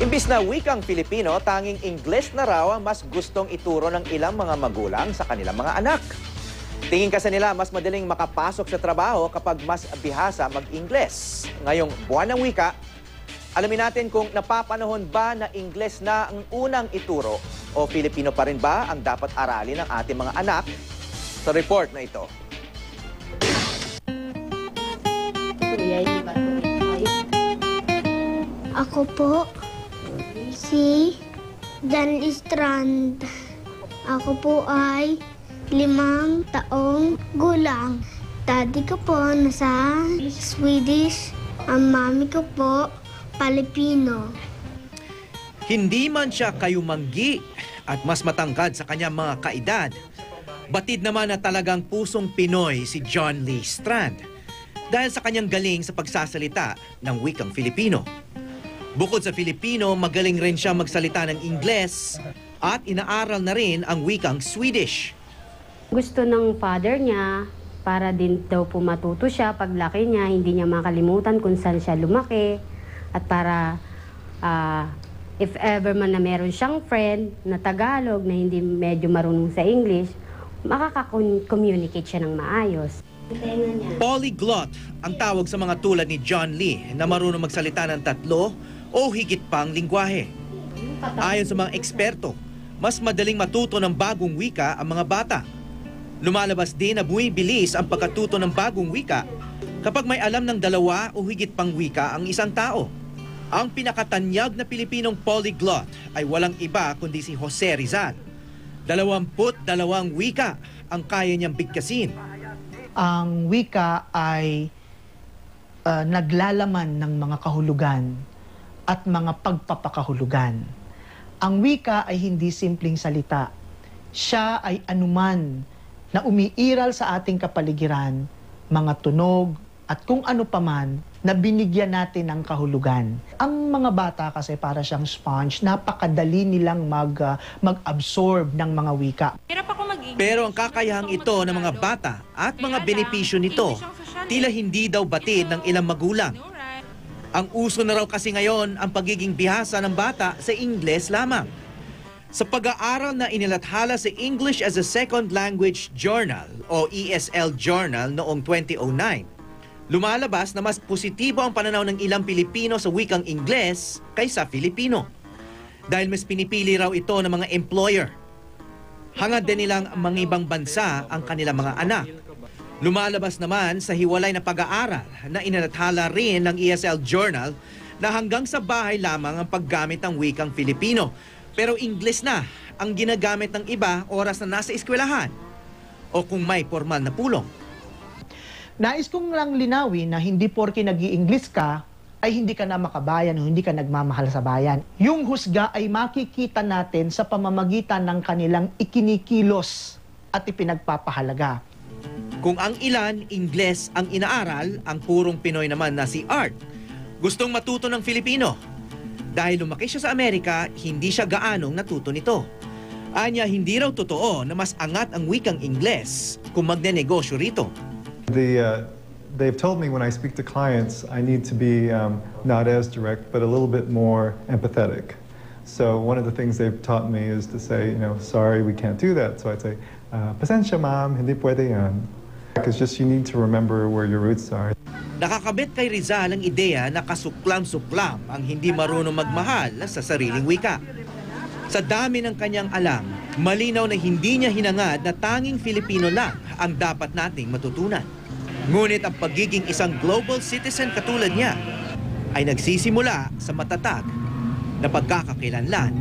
Imbis na wikang Filipino, tanging English na raw ang mas gustong ituro ng ilang mga magulang sa kanilang mga anak. Tingin kasi nila mas madaling makapasok sa trabaho kapag mas bihasa mag-Ingles. Ngayong buwan ng wika, alamin natin kung napapanahon ba na Ingles na ang unang ituro o Filipino pa rin ba ang dapat aralin ng ating mga anak sa report na ito. Ako po, si Dan Strand. Ako po ay 5 taong gulang. Daddy ko po nasa Swedish. Ang mami ko po, Pilipino. Hindi man siya kayumanggi at mas matangkad sa kanyang mga kaedad, batid naman na talagang pusong Pinoy si John Lee Strand dahil sa kanyang galing sa pagsasalita ng wikang Filipino. Bukod sa Filipino, magaling rin siya magsalita ng Ingles at inaaral na rin ang wikang Swedish. Gusto ng father niya para din daw po matuto siya paglaki niya, hindi niya makalimutan kung saan siya lumaki at para if ever man na meron siyang friend na Tagalog na hindi medyo marunong sa English, makaka-communicate siya ng maayos. Polyglot ang tawag sa mga tulad ni John Lee na marunong magsalita ng 3 o higit pang lingwahe. Ayon sa mga eksperto, mas madaling matuto ng bagong wika ang mga bata. Lumalabas din na bumibilis ang pagkatuto ng bagong wika kapag may alam ng 2 o higit pang wika ang isang tao. Ang pinakatanyag na Pilipinong polyglot ay walang iba kundi si Jose Rizal. 22 wika ang kaya niyang bigkasin. Ang wika ay naglalaman ng mga kahulugan at mga pagpapakahulugan. Ang wika ay hindi simpleng salita. Siya ay anuman na umiiral sa ating kapaligiran, mga tunog at kung ano paman na binigyan natin ng kahulugan. Ang mga bata kasi para siyang sponge, napakadali nilang mag-absorb ng mga wika. Pero ang kakayahang ito ng mga bata at mga benepisyo nito, tila hindi daw batid ng ilang magulang. Ang uso na raw kasi ngayon ang pagiging bihasa ng bata sa Ingles lamang. Sa pag-aaral na inilathala sa English as a Second Language Journal o ESL Journal noong 2009, lumalabas na mas positibo ang pananaw ng ilang Pilipino sa wikang Ingles kaysa Filipino. Dahil mas pinipili raw ito ng mga employer. Hangad din nilang mga ibang bansa ang kanilang mga anak. Lumalabas naman sa hiwalay na pag-aaral na inilathala rin ng ESL Journal na hanggang sa bahay lamang ang paggamit ng wikang Filipino. Pero Ingles na ang ginagamit ng iba oras na nasa eskwelahan o kung may formal na pulong. Nais kong lang linawin na hindi porke nag-i-English ka ay hindi ka na makabayan o hindi ka nagmamahal sa bayan. Yung husga ay makikita natin sa pamamagitan ng kanilang ikinikilos at ipinagpapahalaga. Kung ang ilan, Ingles ang inaaral, ang purong Pinoy naman na si Art gustong matuto ng Filipino. Dahil lumaki siya sa Amerika, hindi siya gaanong natuto nito. Anya, hindi raw totoo na mas angat ang wikang Ingles kung magnenegosyo rito. They've told me when I speak to clients, I need to be not as direct, but a little bit more empathetic. So one of the things they've taught me is to say, sorry, we can't do that. So I'd say, pasensya ma'am, hindi pwede yan. Because just you need to remember where your roots are. Nakakabit kay Rizal ang ideya na kasuklam-suklam ang hindi marunong magmahal sa sariling wika. Sa dami ng kanyang alam, malinaw na hindi niya hinangad na tanging Filipino lang ang dapat nating matutunan. Ngunit ang pagiging isang global citizen katulad niya ay nagsisimula sa matatag na pagkakakilanlan.